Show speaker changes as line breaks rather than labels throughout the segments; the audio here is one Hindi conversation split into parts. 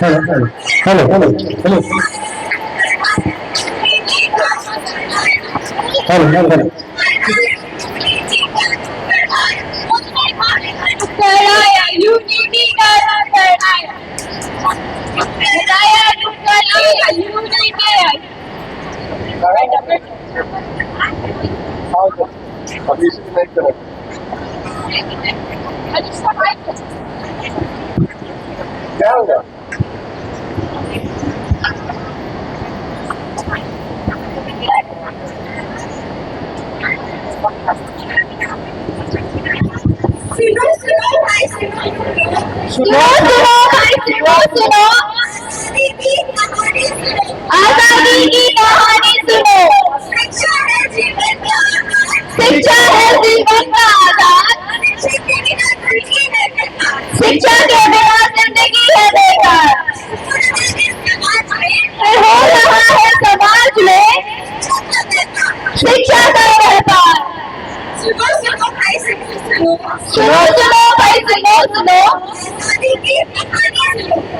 Hello hello hello hello hello hello hello
कराया यूनिटी कराया बताया तू कराया यूनिटी
अभी इसी में करो क्या होगा
सुनो सुनो भाई सुनो सुनो आजादी की कहानी सुनो शिक्षा है जीवन का आधार शिक्षा के बिना जिंदगी है बेकार हो रहा है समाज में शिक्षा का व्यापार सुनो सुनो भाई सुनो सुनो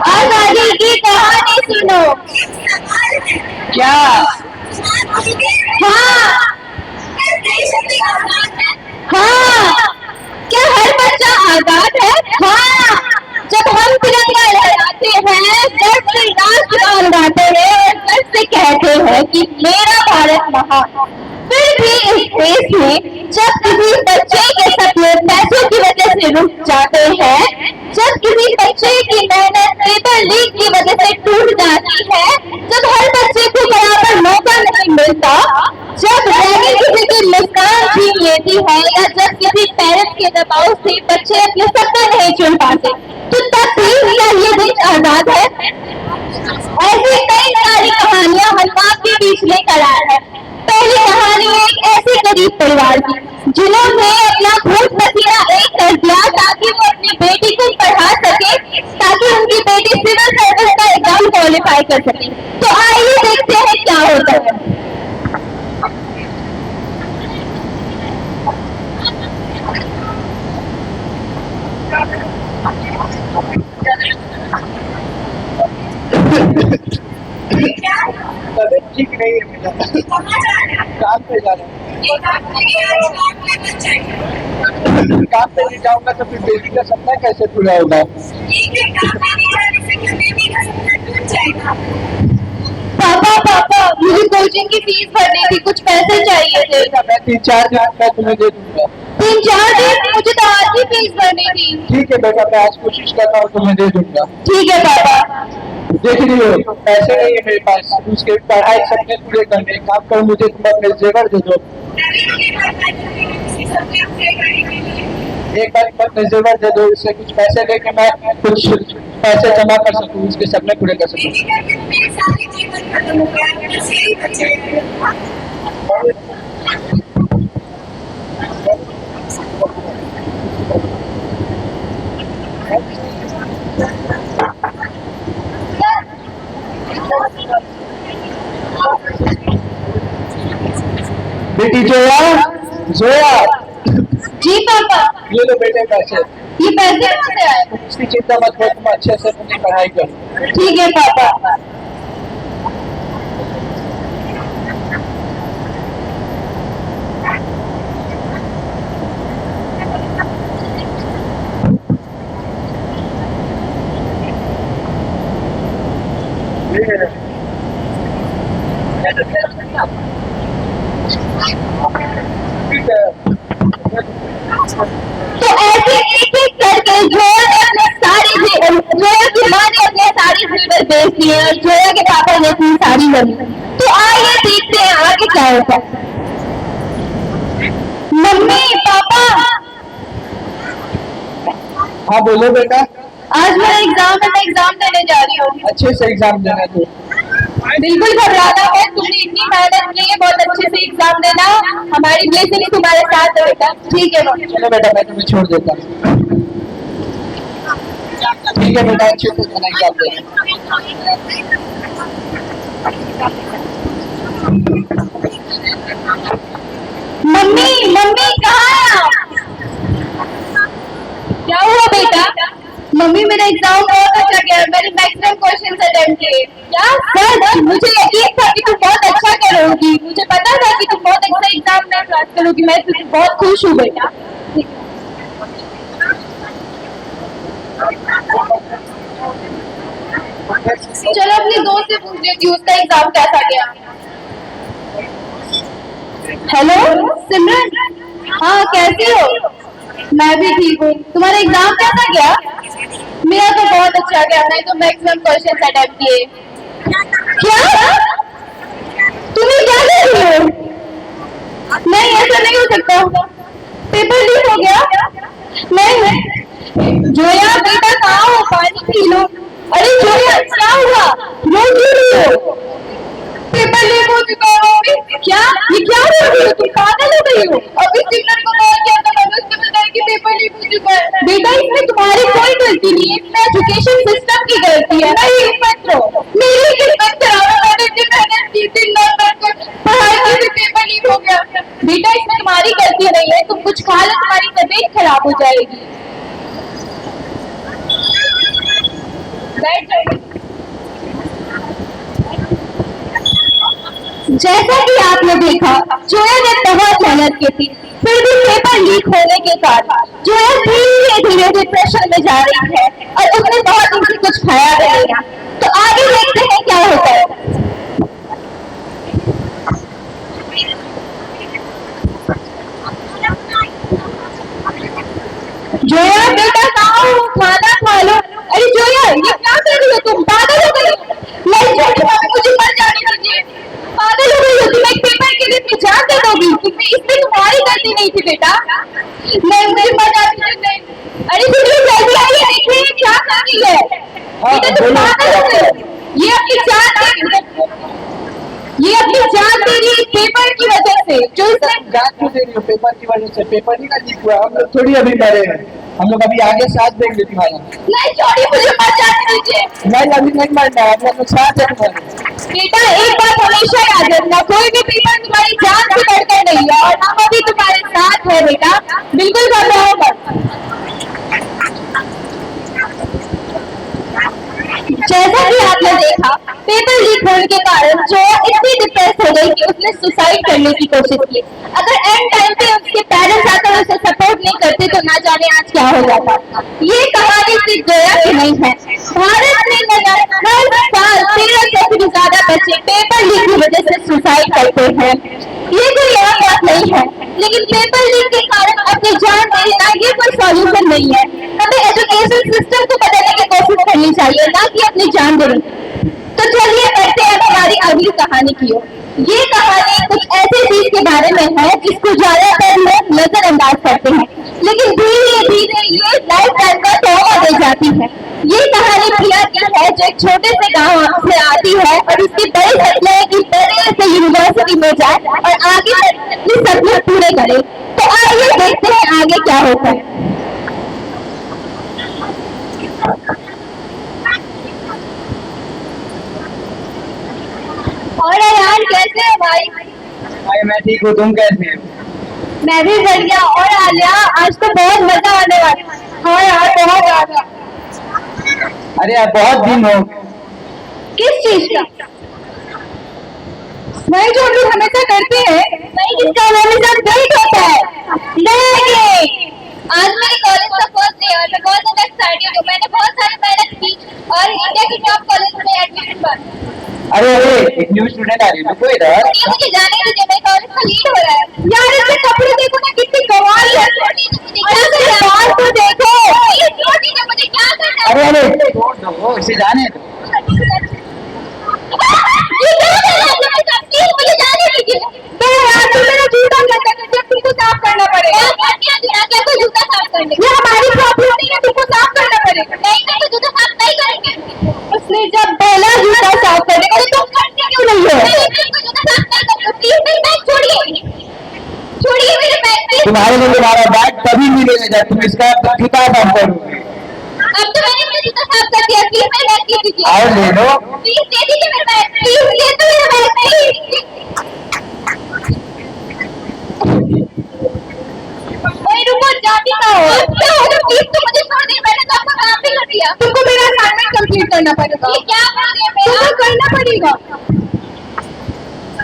आजादी की कहानी सुनो क्या हाँ हाँ क्या हर बच्चा आजाद है हाँ जब हम तिरंगा लहराते हैं गर्व से राष्ट्रगान गाते हैं और गर्व से कहते हैं कि मेरा भारत महान फिर भी इस देश में जब किसी बच्चे के सपने पैसों की वजह से रुक जाते हैं जब किसी बच्चे की मेहनत पेपर लीक की वजह से टूट जाती है जब हर बच्चे को बराबर मौका नहीं मिलता जब रैगिंग किसी की मुस्कान छीन लेती है या जब किसी पेरेंट्स के दबाव से बच्चे अपने सपने नहीं चुन पाते तो तब भी क्या ये देश आजाद है ऐसी कई सारी कहानियां हम आपके बीच लेकर आए हैं पहली कहानी एक ऐसे गरीब परिवार की जिन्होंने अपना खून पसीना एक कर दिया ताकि वो अपनी बेटी को पढ़ा सके ताकि उनकी बेटी सिविल सर्विस का एग्जाम क्वालिफाई कर सके तो आइए देखते हैं क्या होता है
तबीयत ठीक नहीं है मेरा काम पे जा रहा हूँ काम पे नहीं जाऊंगा तो फिर बेटी का सपना कैसे पूरा होगा
पापा पापा मुझे कोचिंग की फीस भरनी थी कुछ पैसे चाहिए थे
मैं 3-4 दिन में तुम्हें दे दूंगा
3-4 दिन मुझे तो आज ही फीस भरनी थी
ठीक है बेटा मैं आज कोशिश करता हूँ तुम्हें दे दूंगा
ठीक है पापा
देख रही हो पैसे नहीं है मेरे पास उसके पढ़ाई सपने पूरे करने काम करो मुझे तुम अपने जेवर दे दो एक बार अपने जेवर दे दो उससे कुछ पैसे लेके मैं कुछ पैसे जमा कर सकूँ उसके सपने पूरे कर सकूँ बेटी जोया जोया
जी पापा
ये लो बेटे पैसे
ये पैसे कहाँ से आए
उसकी चिंता मत करो तुम अच्छे से अपनी पढ़ाई करो
ठीक है पापा तो ऐसे एक एक करके जोया ने अपने जोया की माँ ने अपने सारी जीवन बेच दी और जोया के पापा ने अपनी सारी जमीन तो आइए देखते हैं आगे क्या होता है मम्मी पापा
हाँ बोलो बेटा
आज मेरा एग्जाम है मैं एग्जाम देने जा रही हूँ
अच्छे से एग्जाम देना तो
बिल्कुल घबराना है तुमने इतनी मेहनत की है बहुत अच्छे से एग्जाम देना हमारी ब्लेसिंग तुम्हारे साथ है बेटा ठीक है मम्मी
चलो बेटा मैं तुम्हें छोड़ देता हूँ ठीक है बेटा अच्छे से देना एग्जाम देना
मम्मी मम्मी कहाँ है आप क्या हुआ बेटा मम्मी मेरा एग्जाम बहुत अच्छा गया, मैंने मैक्सिमम क्वेश्चंस अटेम्प्ट किए। क्या सच? मुझे यकीन था कि तुम बहुत अच्छा करोगी, मुझे पता था कि तुम बहुत अच्छा एग्जाम में पास करोगी, मैं तुझसे बहुत खुश हूँ बेटा। चलो अपनी दोस्त से पूछ लेती हूँ उसका एग्जाम कैसा गया। हेलो सिमरन, हाँ कैसी हो? मैं भी ठीक हूँ। तुम्हारा एग्जाम कैसा गया? मेरा तो बहुत अच्छा गया, मैंने तो मैक्सिमम क्वेश्चन अटेम्प्ट किए। क्या? तुम्हें क्या कर रही हो? नहीं ऐसा नहीं हो सकता, पेपर लीक हो गया। नहीं जोया बेटा कहाँ हो, पानी पी लो। अरे जोया क्या हुआ, रो क्यों रही हो? पेपर लीक हो चुका है मम्मी। क्या? ये क्या हो रही हो, तुम पागल हो गई हो? अभी सिमरन को कॉल किया था, मैंने उसको बताया कि पेपर लीक हो चुका है। बेटा इसमें तुम्हारी कोई गलती नहीं है, इसमें एजुकेशन सिस्टम की गलती है। नहीं मत रो, मेरी किस्मत खराब है, मैंने इतनी मेहनत की थी, ना पढ़कर पढ़ाई की थी, पेपर लीक हो गया। बेटा इसमें तुम्हारी गलती नहीं है, तुम कुछ खा लो तुम्हारी तबीयत खराब हो जाएगी। बैठ जाओ। जैसा कि आपने देखा जोया ने बहुत मेहनत की थी, फिर भी पेपर लीक होने के कारण जोया धीरे धीरे डिप्रेशन में जा रही है और उसने बहुत दिन से कुछ खाया भी नहीं है। तो आगे देखते हैं क्या होता है। जोया बेटा कहाँ हो, खाना खा लो। अरे जोया ये क्या कर रही हो तुम, पागल हो गई हो? नहीं छोटी मुझे मर जाने दीजिए, पागल हो गई हो तुम, एक पेपर के लिए अपनी जान दे दोगी? इसमें तुम्हारी गलती नहीं थी बेटा। नहीं मुझे मर जाने दीजिए। अरे तुम जल्दी आइए, देखिए क्या कर रही है बेटा, तुम पागल हो गई हो। ये अपनी जान दे रही है पेपर की वजह से, जो इसने
जान क्यों दे रही हो? पेपर की वजह से? पेपर नहीं का लीक हुआ, हम लोग थोड़ी अभी मरे हैं, हम लोग अभी आगे साथ देंगे तुम्हारा।
नहीं छोड़ी, मुझे मर जाने दीजिए।
नहीं अभी नहीं मरना है, हम लोग साथ है तुम्हारे।
बेटा एक बात हमेशा याद रखना, कोई भी पेपर तुम्हारी जान से बढ़कर नहीं है और हम अभी तुम्हारे साथ है बेटा, बिल्कुल घबराओ मत। जैसा कि आपने देखा पेपर लीक होने के कारण जोया इतनी डिप्रेस हो गई कि उसने सुसाइड करने की कोशिश की। अगर एंड टाइम पे उसके पेरेंट्स आकर उसे सपोर्ट नहीं करते तो ना जाने आज क्या हो जाता। ये कहानी सिर्फ जोया की नहीं है, भारत में हर साल 13 से भी ज्यादा बच्चे पेपर लीक की वजह से सुसाइड करते हैं। ये कोई आम बात नहीं है, लेकिन पेपर लीक के कारण अपनी जान दे देना ये कोई सॉल्यूशन नहीं है। हमें एजुकेशन सिस्टम को बदलने की कोशिश करनी चाहिए, ना कि अपनी जान देनी। तो चलिए बढ़ते हैं हमारी अगली कहानी की ओर। ये कहानी कुछ ऐसे चीज के बारे में है जिसको ज्यादातर लोग नजरअंदाज करते हैं, लेकिन धीरे धीरे ये लाइफ टाइम का तौबा दे जाती है। ये कहानी प्रिया की है जो एक छोटे से गांव से आती है और उसके बड़े सपने हैं कि बड़े से यूनिवर्सिटी में जाए और आगे अपने सपने पूरे करे। तो आइए देखते हैं आगे क्या होता है। और यार कैसे हो भाई?
भाई मैं ठीक हूँ, तुम कैसे हो?
मैं भी बढ़िया। और आलिया आज तो बहुत मजा आने वाला है। हाँ यार बहुत ज्यादा।
अरे यार बहुत दिन हो।
किस चीज का? वही जो हम लोग हमेशा करते हैं, वही जिसका हमारे साथ डेट होता है। नहीं आज मेरे कॉलेज का फर्स्ट डे और मैं बहुत ज्यादा एक्साइटेड हूँ। मैंने बहुत सारी मेहनत की और इंडिया के टॉप कॉलेज में एडमिशन पाया।
अरे एक न्यू स्टूडेंट आ रही है, कोई इधर।
ये मुझे जाने दीजिए, मेरे कॉलेज का लीड हो रहा है। यार इसके कपड़े देखो ना कितनी कमाल है। बाल तो देखो। मुझे क्या करना है?
अरे छोड़ दो, इसे जाने दो।
मुझे जाने दीजिए। यार तुम मेरा जूता गंदा कर दिया, तुमको साफ करना पड़ेगा। कैसे जूता साफ करने? ये हमारी प्रॉब्लम नहीं है, तुमको साफ करना पड़ेगा। नहीं तो जूता साफ नहीं करेंगे। उसने जब बोला जूता साफ करने को तो तुम करते क्यों नहीं हो? जूता साफ नहीं करते, प्लीज मेरी बैग छोड़िए, छोड़िए मेरे बैग।
तुम्हारे लिए तुम्हारा बैग तभी मिलेगा जब तुम इसका किताब साफ करोगे।
अब तो मैंने अपना जूता साफ कर दिया, प्लीज मेरे बैग दे दीजिए।
और ले लो।
प्लीज दे दीजिए मेरे बैग, प्लीज ले तो मेरा बैग प्लीज। रुको जाती ना हो। प्लीज तो मुझे छोड़ दीजिए, मैंने तो आपका काम भी कर किया।
तुमको मेरा असाइनमेंट कंप्लीट करना पड़ेगा।
ये क्या बोल रही है मेरा?
तुमको करना पड़ेगा।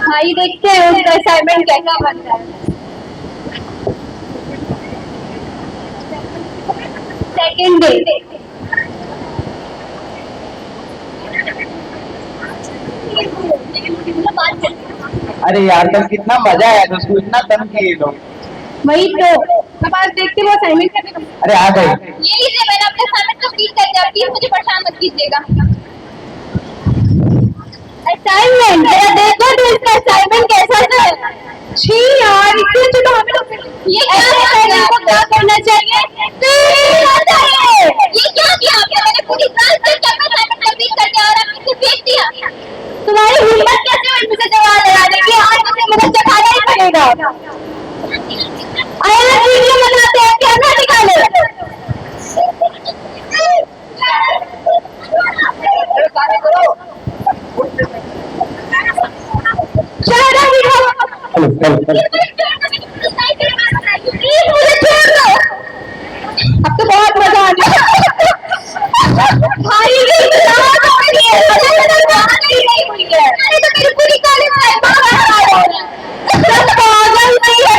भाई देखते हैं उसका असाइनमेंट कैसा बनता है। Second day.
अरे यार कल कितना मजा आया था, उसको इतना तंग किए लोग।
वही तो।
अब आज देखते हो असाइनमेंट करने।
अरे आ गए।
ये लीजिए, मैंने अपने असाइनमेंट कंप्लीट कर दिया, प्लीज मुझे परेशान मत कीजिएगा। असाइनमेंट जरा देखो तो इसका असाइनमेंट कैसा था।
छी यार, इससे अच्छे तो हमें तो
ये क्या है? आपको क्या करना चाहिए? ये क्या किया आपने? मैंने पूरी साल से अपना असाइनमेंट कंप्लीट कर दिया और आपने इसे फेंक दिया। तुम्हारी हिम्मत कैसे हुई मुझे जवाब लगाने की? आज मुझे मुझे चखाना ही पड़ेगा। आया वीडियो बनाते हैं, कैमरा निकालो। चलो वीडियो। प्लीज मुझे छोड़ दो।
अब तो बहुत मजा आ गया।
भाई ये इतना तो नहीं है, नहीं हुई है। अरे तो मेरी पूरी कॉलेज लाइफ पागल नहीं है।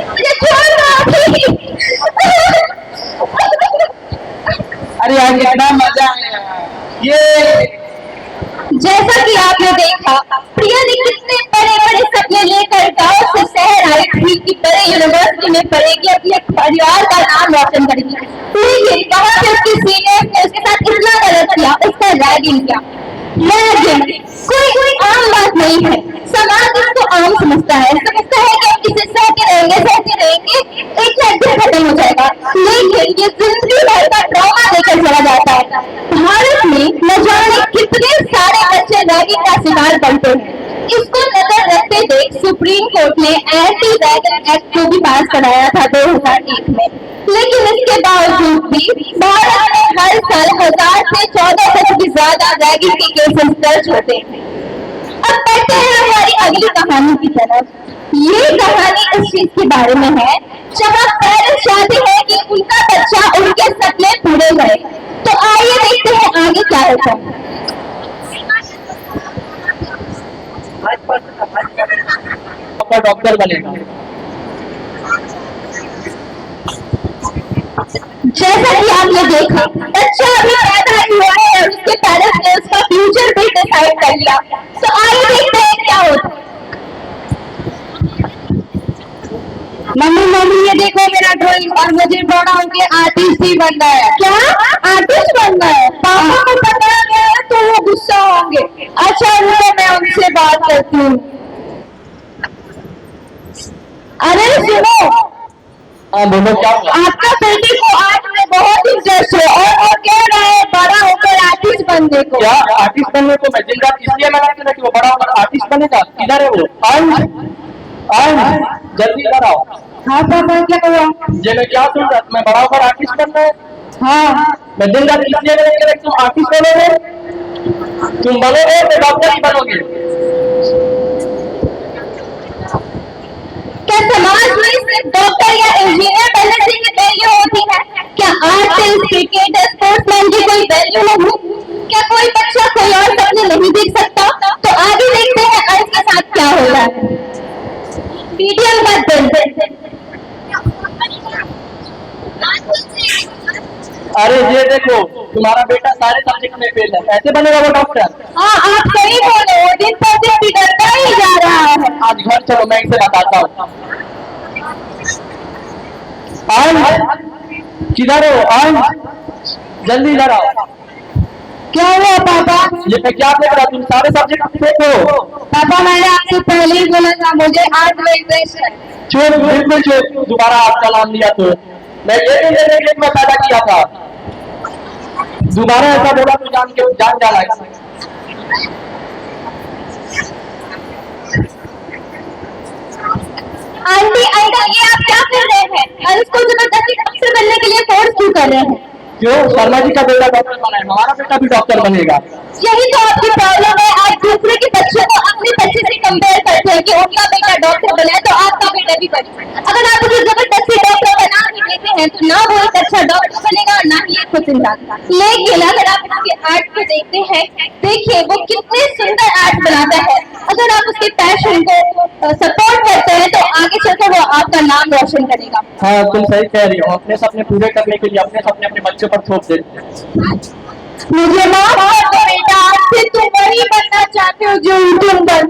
मुझे छोड़ दो।
अरे यार कितना मजा आया ये।
जैसा कि आपने देखा, प्रिया ने कितने बड़े बड़े सपने लेकर गांव से शहर आई थी कि बड़े यूनिवर्सिटी में पढ़ेगी, अपने परिवार का नाम रोशन करेगी। लेकिन वहां पे उसकी सीनियर ने उसके साथ इतना गलत किया, उसका रैगिंग किया। रैगिंग कोई आम बात नहीं है, समाज इसको आम समझता है कि हम इसे सहते रहेंगे, एक ना एक दिन खत्म हो जाएगा। लेकिन ये जिंदगी भर का ट्रॉमा लेकर चला जाता है। भारत में न जाने कितने सारे बच्चे रैगिंग का शिकार बनते हैं। इसको नजर रखते हुए सुप्रीम कोर्ट ने एंटी रैगिंग एक्ट को भी पास कराया था 2001 में। लेकिन इसके बावजूद भी भारत में हर साल 1000 से 1400 से भी ज्यादा रैगिंग के केसेस दर्ज होते हैं। अब बढ़ते हैं हमारी अगली कहानी की तरफ। ये कहानी इस चीज के बारे में है जहाँ पेरेंट्स चाहते हैं कि उनका बच्चा उनके सपने पूरे करे। तो आइए देखते हैं आगे क्या होता है।
डॉक्टर बनेगा।
जैसा कि आपने देखा, बच्चा अभी पैदा हुआ है और उसके पेरेंट्स ने उसका फ्यूचर भी डिसाइड कर लिया। तो आइए देखते हैं क्या होता है।
मम्मी ये देखो मेरा ड्राइंग, और मुझे बड़ा होके आर्टिस्ट ही बनना है।
क्या आर्टिस्ट बनना है?
पापा को पता है तो वो गुस्सा होंगे। अच्छा रुको, मैं उनसे बात करती हूँ।
अरे सुनो,
हाँ बोलो क्या हुआ?
आपका बेटे को आर्ट में बहुत इंटरेस्ट है और वो कह रहा है बड़ा होकर आर्टिस्ट बनने को।
क्या आर्टिस्ट बनने को? मैं दिन रात इसलिए लगाती ना कि वो बड़ा होकर आर्टिस्ट बनेगा। किधर है वो? जल्दी इधर आओ।
हाँ पापा क्या हुआ?
ये मैं क्या सुन रहा? मैं बड़ा होकर आर्टिस्ट बनना है।
हाँ
मैं दिन रात इसलिए लगा कि तुम आर्टिस्ट बनोगे, तुम बनोगे तो डॉक्टर ही बनोगे।
क्या समाज में सिर्फ डॉक्टर या इंजीनियर बनने से ही वैल्यू होती है? क्या आर्टिस्ट, क्रिकेटर, स्पोर्ट्समैन की कोई वैल्यू नहीं? क्या कोई बच्चा कोई और सपने नहीं देख सकता? तो आगे देखते हैं अंश के साथ क्या हो रहा है। वीडियो मत बंद।
अरे ये देखो, तुम्हारा बेटा सारे सब्जेक्ट में फेल है, ऐसे बनेगा वो डॉक्टर?
हाँ आप सही बोले, वो दिन पर दिन बिगड़ता ही जा रहा है।
आज घर चलो, मैं इसे बताता हूँ। किधर हो? जल्दी इधर आओ।
क्या हुआ पापा?
ये मैं क्या देख रहा? तुम सारे सब्जेक्ट फेल हो।
पापा मैंने आपसे पहले ही बोला था मुझे आर्ट में इंटरेस्ट है।
चुप, बिल्कुल चुप। दोबारा आपका नाम लिया तो मैं ये भी लेने के लिए मैं पैदा किया था। दोबारा ऐसा बोला तो जान जाना।
आंटी अंकल ये आप क्या कर रहे हैं? और इसको जबरदस्ती डॉक्टर बनने के लिए फोर्स क्यों कर रहे हैं?
क्यों? शर्मा जी का बेटा डॉक्टर बना है, हमारा बेटा भी डॉक्टर बनेगा।
यही तो आपकी प्रॉब्लम है, आप दूसरे के बच्चों को अपने बच्चे से कंपेयर करते हैं कि उनका बेटा डॉक्टर बना है तो आपका बेटा भी बने। अगर आप उसे जबरदस्ती डॉक्टर बना ही देते हैं तो ना वो एक अच्छा डॉक्टर बनेगा और ना ही एक खुश इंसान। लेकिन अगर आप उसके आर्ट को देखते हैं, देखिए वो कितने सुंदर आर्ट बनाता है। अगर आप उसके पैशन को सपोर्ट करते हैं तो आगे चलकर वो आपका नाम रोशन करेगा।
हाँ तुम सही कह रही हो, अपने सपने पूरे करने के लिए अपने सपने अपने बच्चों पर थोप देते हैं।
मुझे माफ कर दो बेटा, आज से तुम वही बनना चाहते हो जो तुम बन।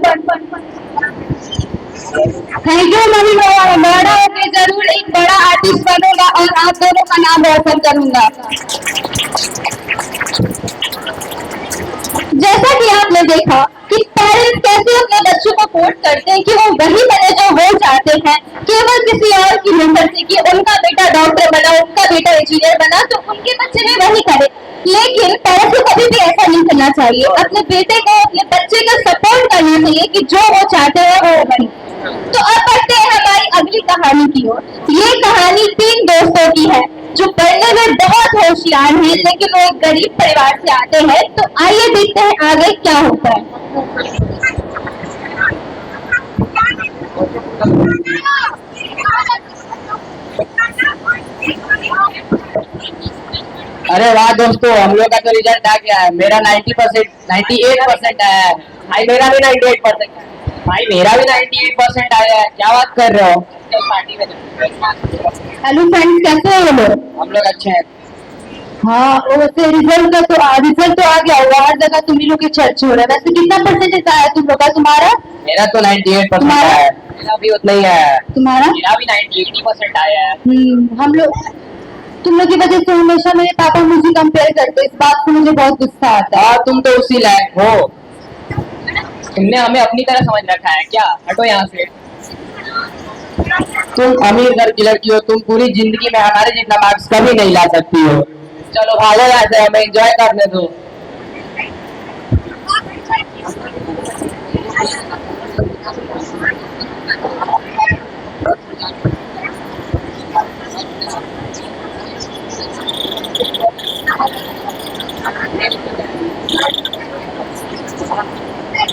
थैंक यू मम्मी, बड़ा होकर जरूर एक बड़ा आर्टिस्ट बनूंगा और आप दोनों का नाम रोशन करूंगा। जैसा कि आपने देखा कि पेरेंट्स कैसे अपने बच्चों को फोर्स करते हैं कि वो वही बने जो वो चाहते हैं, केवल किसी और की नजर से कि उनका बेटा डॉक्टर बना, उनका बेटा इंजीनियर बना तो उनके बच्चे भी वही करे। लेकिन पेरेंट्स को कभी भी ऐसा नहीं करना चाहिए, अपने बेटे को, अपने बच्चे का सपोर्ट करना चाहिए कि जो वो चाहते हैं वो बने। तो अब बढ़ते हैं हमारी अगली कहानी की ओर। ये कहानी 3 दोस्तों की है जो पढ़ने में बहुत होशियार हैं, लेकिन वो एक गरीब परिवार से आते हैं। तो आइए देखते हैं आगे क्या होता है।
अरे वाह दोस्तों, हम लोग का तो रिजल्ट आ गया है। मेरा 90%, 98% आया है। भाई मेरा भी 98% है। भाई मेरा भी 98% आया है। क्या बात कर रहे हो? पार्टी में
हेलो फ्रेंड्स, कैसे हो लोग?
हम लोग अच्छे हैं।
हाँ, वैसे रिजल्ट तो आ गया होगा, हर जगह तुम ही लोग के चर्च हो रहा है। वैसे कितना परसेंटेज आया तुम लोग का? तुम्हारा?
मेरा तो 98%
तुम्हारा?
आया है। मेरा भी उतना ही आया है।
तुम्हारा?
मेरा भी 80% आया है।
हम लोग, तुम लोग की वजह से हमेशा मेरे पापा मुझे कंपेयर करते हैं, इस बात से मुझे बहुत गुस्सा आता है।
हाँ तुम तो उसी लायक हो। तुमने हमें अपनी तरह समझ रखा है क्या? हटो यहाँ से। तुम अमीर घर की लड़की हो, तुम पूरी जिंदगी में हमारे जितना मार्क्स कभी नहीं ला सकती हो। चलो भागो यहाँ से, हमें एंजॉय करने दो।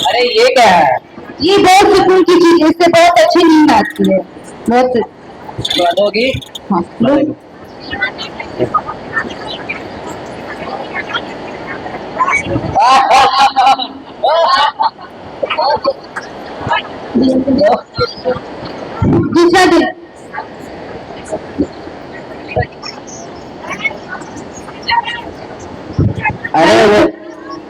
अरे ये क्या है?
ये बहुत सुकून की चीज है, इससे बहुत अच्छी नींद आती है। बहुत
दोगी?
हाँ, लो। दूसरा दिन।
अरे वो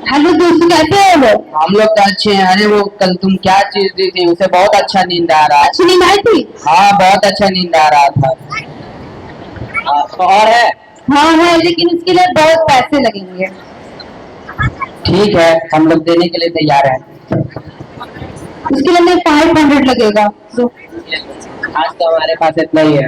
हेलो दोस्त, कैसे हो लोग?
हम लोग तो अच्छे हैं। अरे वो कल तुम क्या चीज दी थी, उसे बहुत अच्छा नींद आ रहा है।
अच्छी नींद आई थी?
हाँ बहुत अच्छा नींद आ रहा था। तो और है?
हाँ है, लेकिन उसके लिए बहुत पैसे लगेंगे।
ठीक है, हम लोग देने के लिए तैयार हैं।
उसके लिए मैं 500 लगेगा। तो
आज तो हमारे पास इतना ही है।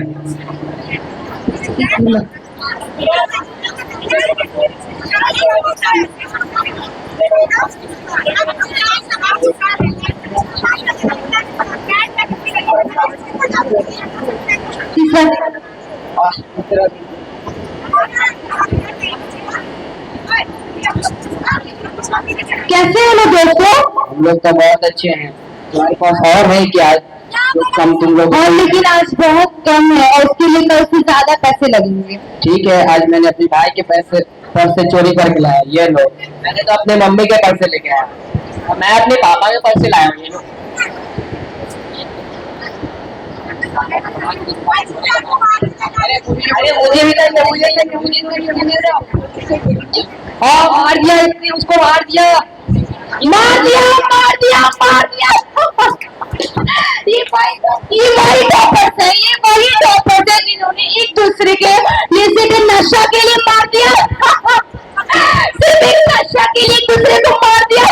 कैसे हो लोग दोस्तों?
हम लोग तो बहुत अच्छे हैं। तुम्हारे पास और है क्या जो कम तुम लोग?
और लेकिन आज बहुत कम है और उसके लिए कल से ज्यादा पैसे लगेंगे।
ठीक है, आज मैंने अपने भाई के पैसे पर्स से चोरी करके लाया। ये लो। मैंने तो अपने मम्मी के पर्स से लेके आया और मैं अपने पापा के पर्स से लाया हूँ। ये लो। अरे मुझे भी चाहिए, हाँ मार दिया इसने, उसको मार दिया।
ये वही टॉपर्स है, ये वही टॉपर्स है जिन्होंने एक दूसरे के लिए सिर्फ नशा के लिए मार दिया। सिर्फ एक नशा के लिए एक दूसरे को मार दिया।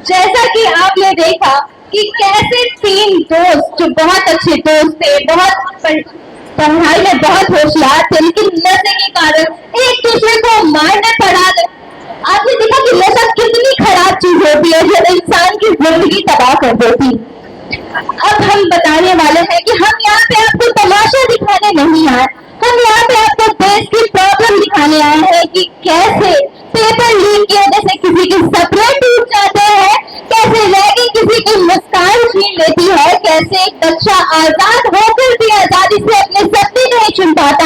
जैसा कि आपने देखा कि कैसे 3 दोस्त जो बहुत अच्छे दोस्त थे, बहुत पढ़ाई में बहुत होशियार थे, लेकिन नशे के कारण एक दूसरे को मारने पड़ा। आप आपने देखा कि नशा कितनी खराब चीज होती है जो इंसान की जिंदगी तबाह कर देती। अब हम बताने वाले हैं कि हम यहाँ पे आपको तमाशा दिखाने नहीं आए, हम यहाँ पे आपको देश की प्रॉब्लम दिखाने आए हैं कि कैसे पेपर लीक की वजह से किसी के सपने टूट जाते हैं, कैसे रैगिंग किसी की मुस्कान छीन लेती है, कैसे एक बच्चा आजाद होकर भी आजादी से अपने सपने नहीं चुन पाता